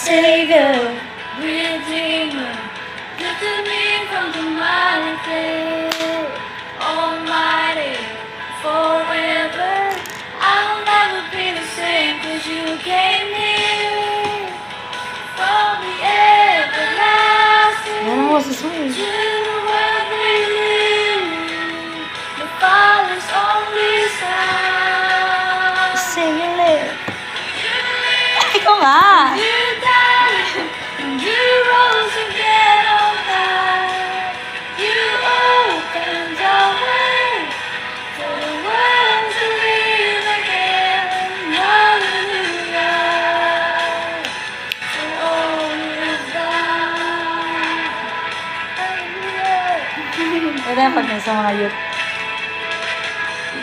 Savior, Redeemer, lifted me from the miry clay. Almighty, forever, I'll never be the same, 'cause you came near. From the everlasting to the world we live, the Father's only Son. Sing it, live. Ikaw nga. You died, and you rose again on high. You opened the way for the world to live again. Hallelujah, for all you've done. Hallelujah. Ito yung pag sa mga youth.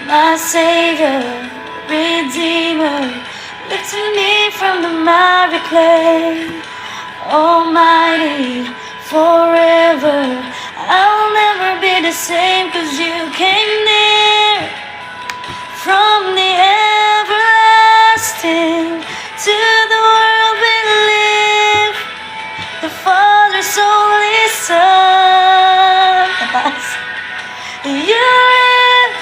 My Savior, Redeemer, lifted me from the miry clay. Almighty, forever, I'll never be the same, 'cause you came near. From the everlasting to the world we live, the Father's only Son. You live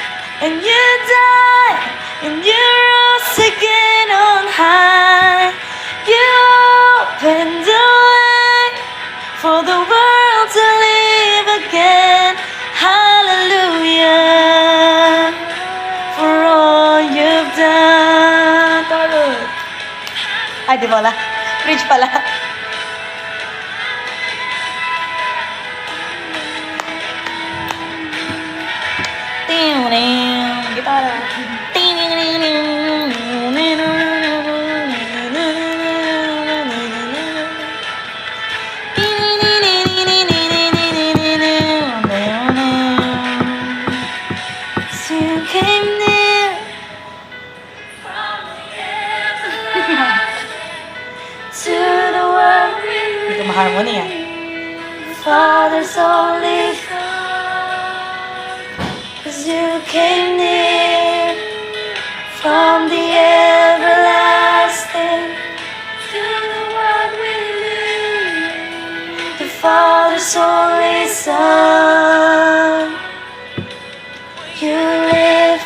and you die and you rose again on high. You opened the way for the world to live again. Hallelujah, for all you've done. Tarot. Ay, di pala. Preach pala. Gitara. So you came near to the world we Hindi ko maharmony ah. Father's only Son, 'cause you came near from the everlasting to the world we live, the Father's only Son. You live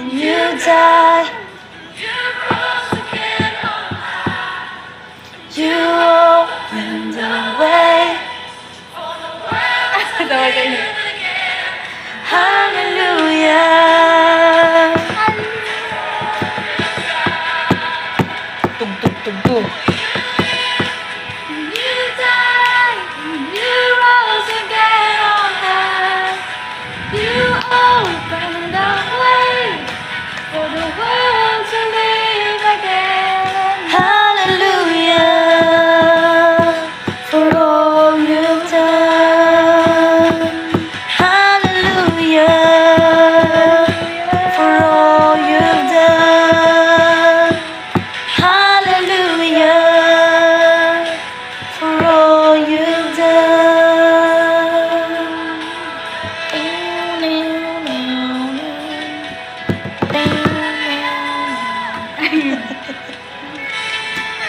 and you die. You opened the way. Hallelujah. Tug, tug, tug, tug. You died, you rose again on high. You opened the way for the world to live again. Hallelujah, for all you've done. Hallelujah, for all you've done. Hallelujah, for all you've done.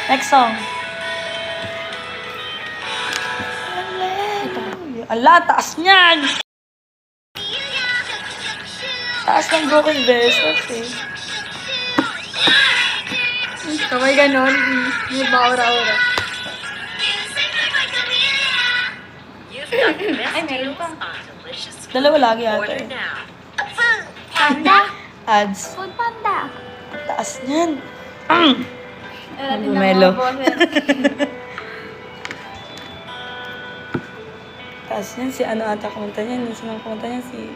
Next song. Ala, taas niyan! Taas ng broken verses eh. Kamay ganon, hindi ba aura-aura? Ay, meron pa. Dalawa lagi ata eh. Panda? Ads. Food panda. Taas niyan. Gumelo. Taas niyan. Si ano ata kumanta niyan. Si mga kumanta niyan si...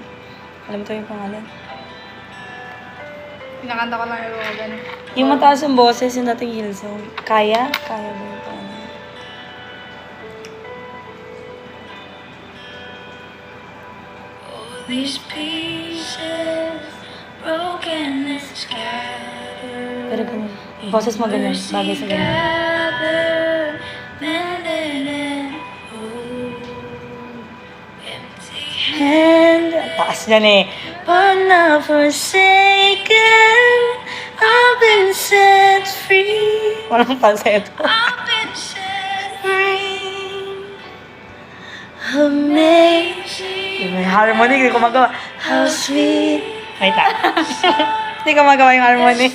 Alam ko yung pangalan. Pinakanta ko lang yung mga ganun. Yung mataas yung boses, yung dating Hillsong. Kaya? Kaya ba yung pangalan? All these pieces, broken and scattered. Pero ganun. Boses mo ganun. Bagay sa ganun. Gathered, mended and whole. Empty hand, Taas niyan eh. but not forsaken. I've been set free. Walang falsetto. I've been Amazing. May harmony, hindi ko magawa. How sweet. Wait lang. Hindi ko magawa yung harmony.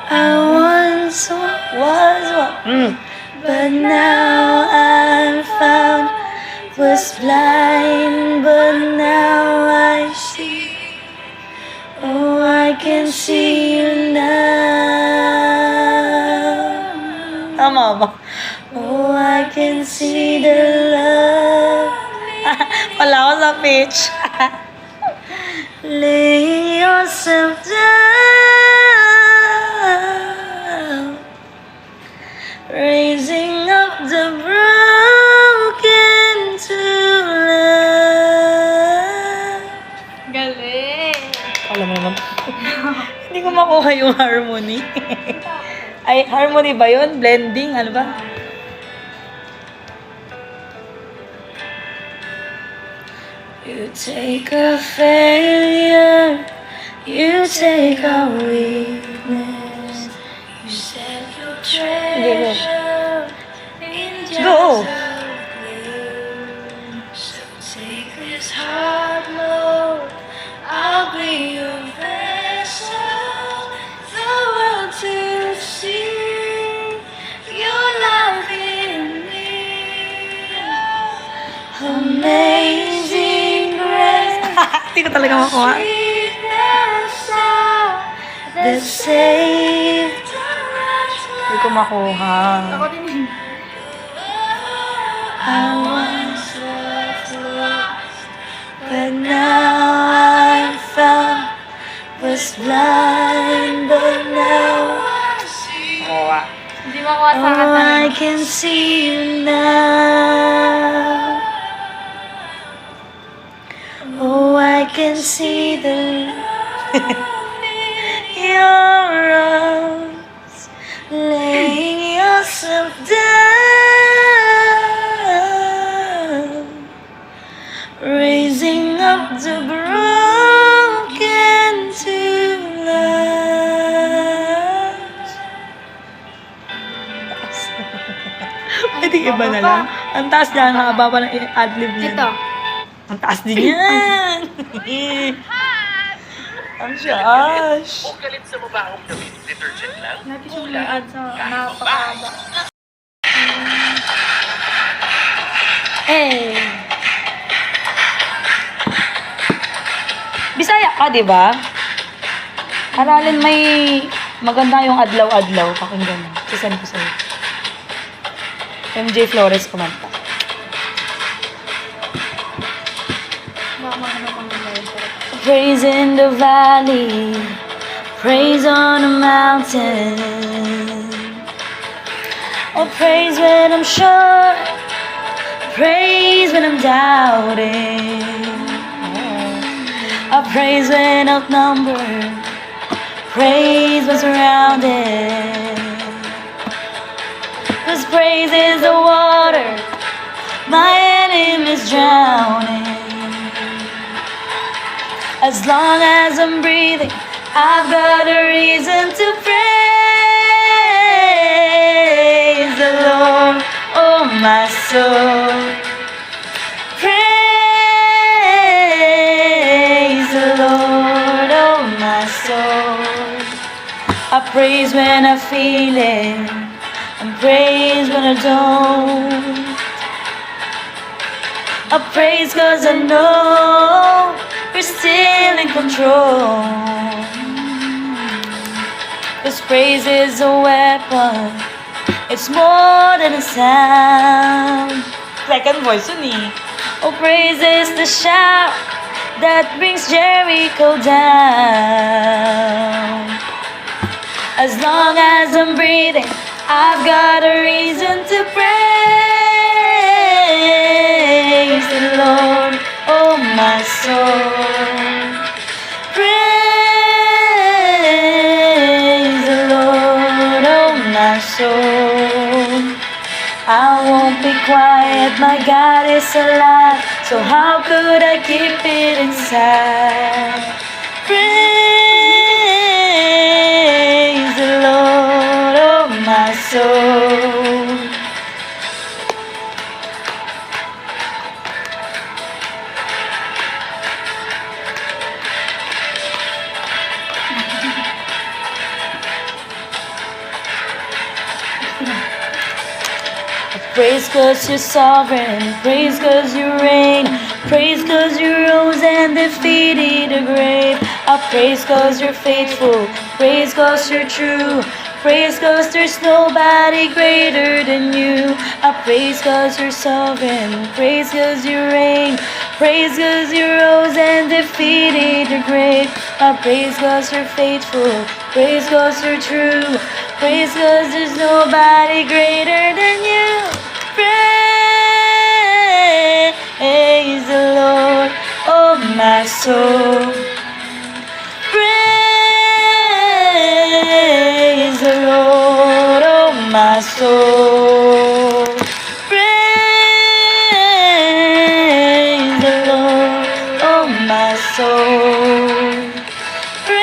I once was one, but now I'm found. Was blind, but now I see. Oh, I can see you now. Tama ba? Oh, I can see the love. Wala ako sa pitch. Lay yourself down, raising up the broken to love. Galing. Alam mo naman. Hindi ko makuha yung harmony. Ay, harmony ba yun? Blending? Ano ba? You take a failure, you take a weakness, you set your treasure in Go. jars of clay. So take this heart, Lord, I'll be your vessel, the world to see your love in me. Amazing grace. Hindi ko talaga makuha. That saved Hindi ko makuha. Ako din. I once was lost, but now I'm found. Was blind, but now I see. Makuha. Hindi makuha sa Oh, I kanta. can see you now. Oh, I can see the love in your arms, laying yourself down, raising up the broken to love. Pwede iba na lang. Ang taas niya, ang haba pa ng adlib niya. Ito. Ang taas din yan. Ang syash. O galit sa mabahong gawin detergent lang? Natin siyang mag-add sa napakaba. Eh. Bisaya ka, di ba? Aralin may maganda yung adlaw-adlaw. Pakinggan mo. Sisend ko sa'yo. MJ Flores kumanta. Baka makano pang live. Praise in the valley, praise on the mountain. Oh, praise when I'm sure, praise when I'm doubting. I praise when outnumbered, praise when surrounded. 'Cause praise is the water my enemies drowning. As long as I'm breathing, I've got a reason to praise the Lord, oh my soul. Praise the Lord, oh my soul. I praise when I feel it, and praise when I don't. I praise 'cause I know you're still in control. 'Cause praise is a weapon, it's more than a sound. Second voice yun eh. Oh, praise is the shout that brings Jericho down. As long as I'm breathing, I've got a reason to praise the Lord, oh my soul. Praise the Lord, oh my soul. I won't be quiet, my God is alive, so how could I keep it inside? Praise praise 'cause you're sovereign, praise 'cause you reign, praise 'cause you rose and defeated the grave. I praise 'cause you're faithful, praise 'cause you're true, praise 'cause there's nobody greater than you. I praise 'cause you're sovereign, praise 'cause you reign, praise 'cause you rose and defeated the grave. I praise 'cause you're faithful, praise 'cause you're true, praise 'cause there's nobody greater than you. Praise the Lord, oh my soul. Praise the Lord, oh my soul. Praise the Lord, oh my soul. Praise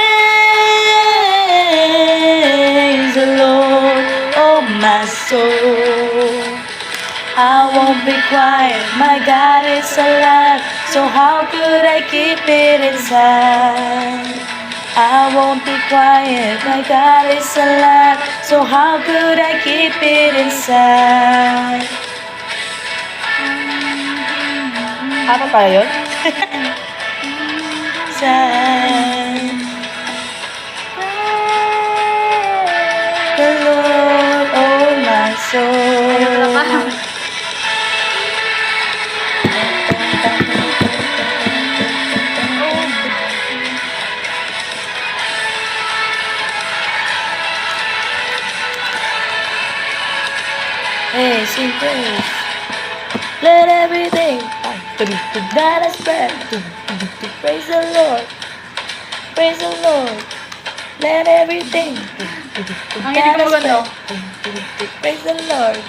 the Lord, oh my soul. I won't be quiet, my God is alive, so how could I keep it inside? I won't be quiet, my God is alive, so how could I keep it inside? Apa pala yun? Inside. The Lord, oh my soul. Hey, sing praise. Let everything that I spread praise the Lord. Praise the Lord. Let everything Ang hindi ko maganda. praise the Lord.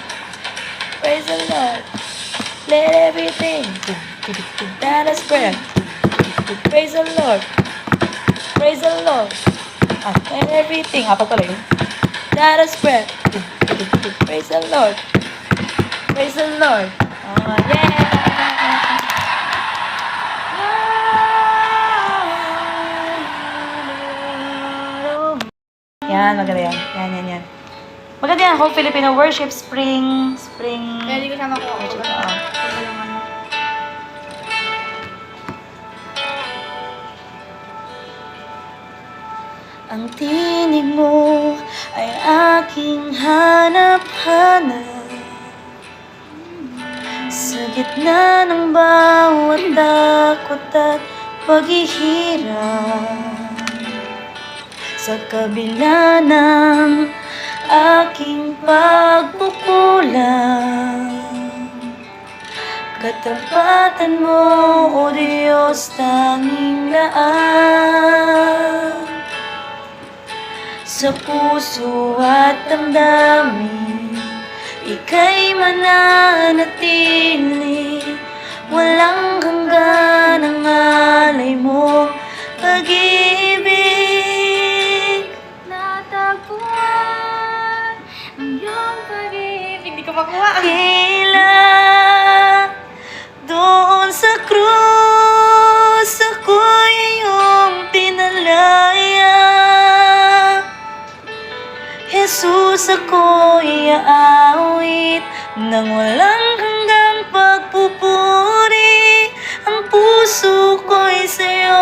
Praise the Lord. Let everything that I spread praise the Lord. Praise the Lord. Let everything. Apat pala yun. That I spread praise the Lord. Praise the Lord. Yeah! Yan, maganda yan. Yan. Maganda yan. Whole Filipino worship, spring. Kaya di ko siya makuha. Worship, oo. Ang tinig mo ay aking hanap-hanap sa gitna ng bawat takot at paghihirap. Sa kabila ng aking pagkukulang, katapatan mo, O Diyos, tanging laan. Sa puso at damdamin, ika'y mananatili. Walang hanggan ang alay mo, pag-ibig. Natagpuan ang iyong pag-ibig. Hindi ko makuha. Tila doon sa krus, ako'y iyong pinalaya. Jesus, ako'y aawit nang walang hanggang pagpupuri. Ang puso ko'y sa'yo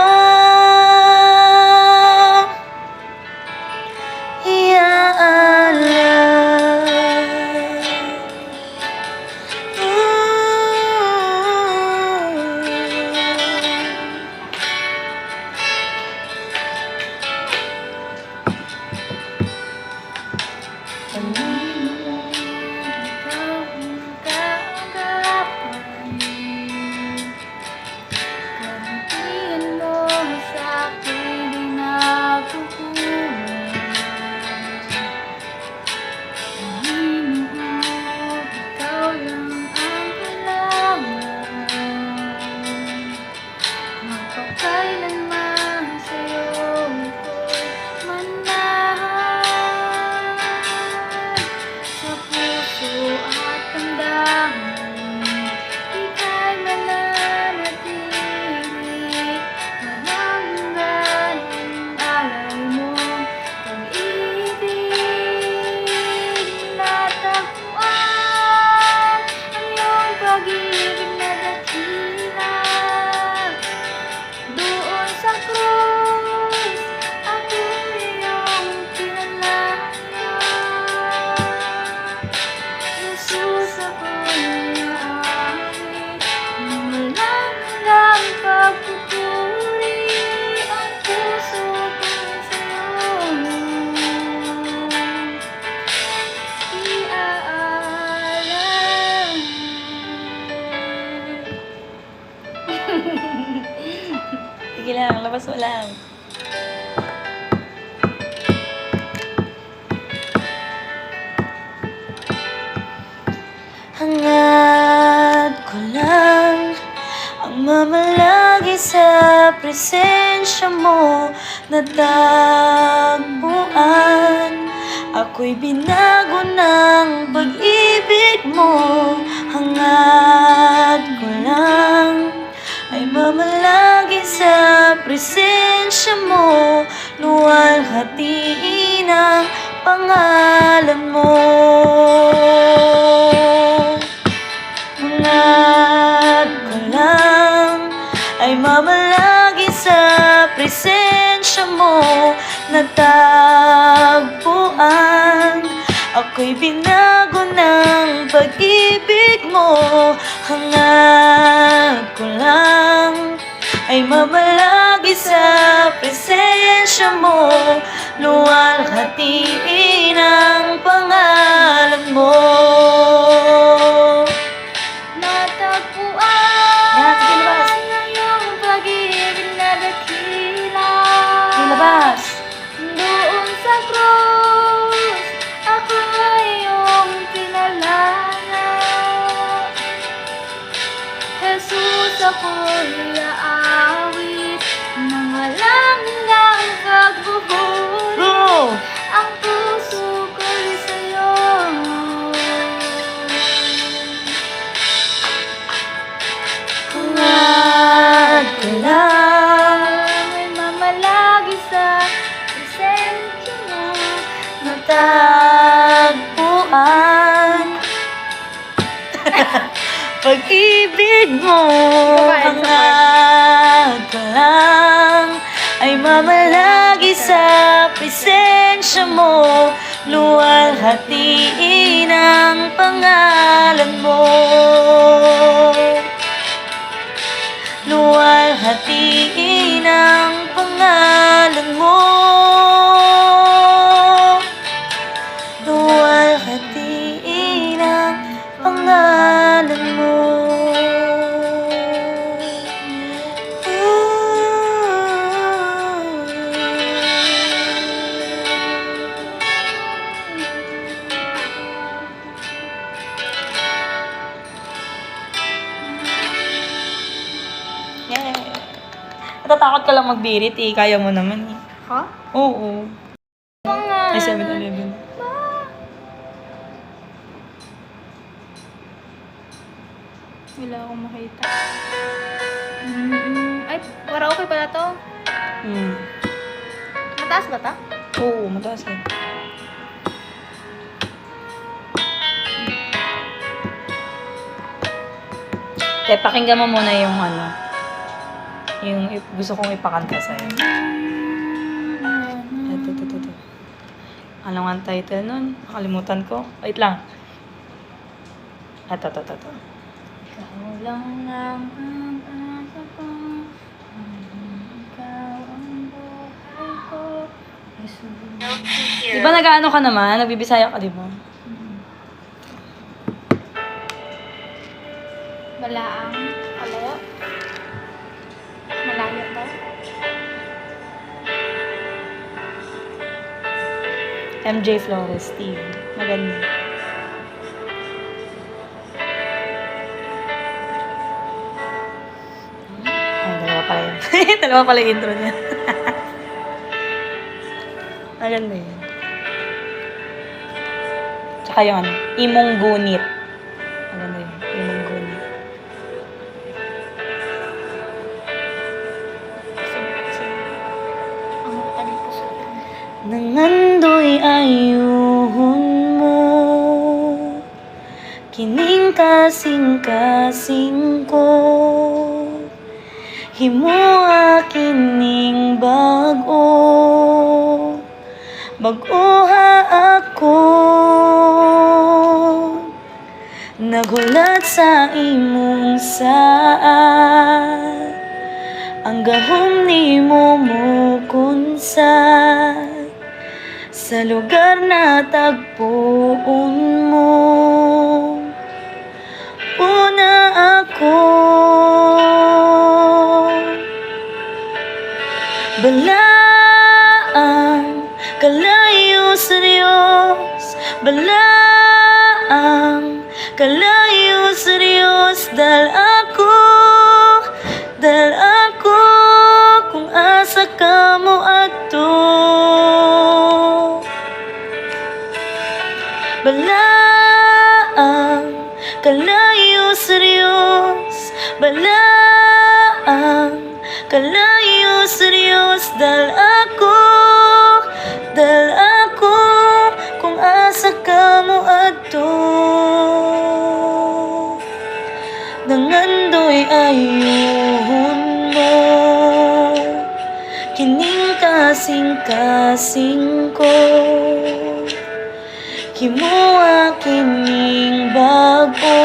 presensya mo natagpuan. Ako'y binago ng pag-ibig mo. Hangad ko lang ay mamalagi sa presensya mo. Luwalhatiin ang pangalan mo. Hangad ko lang ay mamalagi sa presensya mo natagpuan. Ako'y binago ng pag-ibig mo. Hangad ko lang ay mamalagi sa presensya mo. Luwalhatiin ang pangalan mo. Natagpuan Yan, sige, labas. ang iyong pag-ibig na dakila. Labas. Doon sa krus, ako ay iyong pinalaya. Jesus, ako'y aawit ng walang hanggang pagbubuhay. Go! Ang puso ko'y sa'yo. Hangad ko lang May mamalagi sa presensya mo. natagpuan. Pag-ibig mo, hangad ko lang ay mamalagi sa presensya mo. Luwalhatiin ang pangalan mo. Luwalhatiin ang pangalan mo. Luwalhatiin ang pangalan mo. Yeah. Natatakot ka lang magbirit eh. Kaya mo naman eh. Ha? Oo. Mga Ay, 7-Eleven. Wala akong makita. Ay, para okay pala to. Mataas ba ta? Oo, mataas eh. Kaya pakinggan mo muna yung ano. Yung gusto kong ipakanta sa'yo. Ito. Ano nga ang title nun? Nakalimutan ko. Wait lang. Ito. Ikaw lang ang asa ko. Ikaw ang buhay ko. Jesus. Di ba nag-ano ka naman? Nagbibisaya ka, di ba? Balaang. Malayo. Malayo to. MJ Flores, Steve. Maganda. Ay, dalawa pala yun. Dalawa pala yung intro niya. Maganda yun. Tsaka yung ano, Imong Gunit. Maganda yun, Imong Gunit. Ang aking puso. Nangandoy ayuhon mo, kining kasing-kasing ko. Himo kining bag-o, bag-oha ako. Naghulat sa imong saad, ang gahom ni mo kunsad. Sa lugar na tagpuon mo, una ako. Balaang kalayo sa Diyos, balaang kalayo sa Diyos. Dahil ako balaang kalayo sa Diyos, balaang kalayo sa Diyos, dal ako kung asa ka mo adto, nangandoy ayuhon mo, kining kasing-kasing ko, himuha kining baguha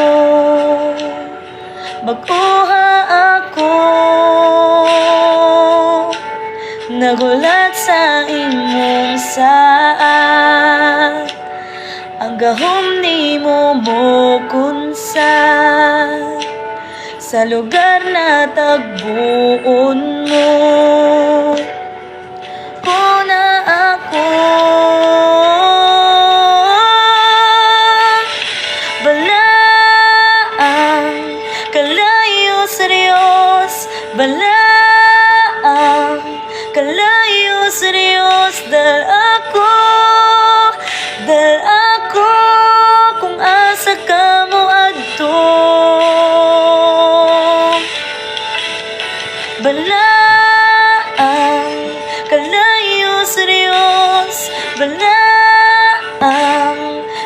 ako, nagulat sa imong saad, ang gahom ni mo kunsad, sa lugar na tagbuon mo, kuna ako. Balaang kalayo sa Diyos, balaang kalayo sa Diyos, dal ako kung asa ka mo adto, balaang kalayo sa Diyos, balaang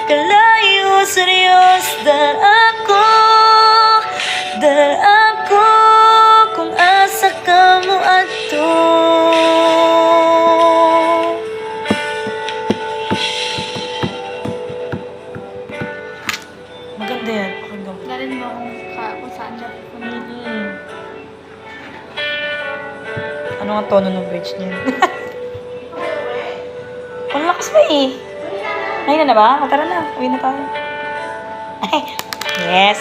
kalayo sa Diyos, dal ako kung asa ka mo adto. Maganda yan. Pakinggan mo. Galing mo kung saan siya pupunta. Ano nga tono ng bridge niya? Ang lakas pa eh. Ngayon na ba? Tara na. Uwi na tayo. Yes.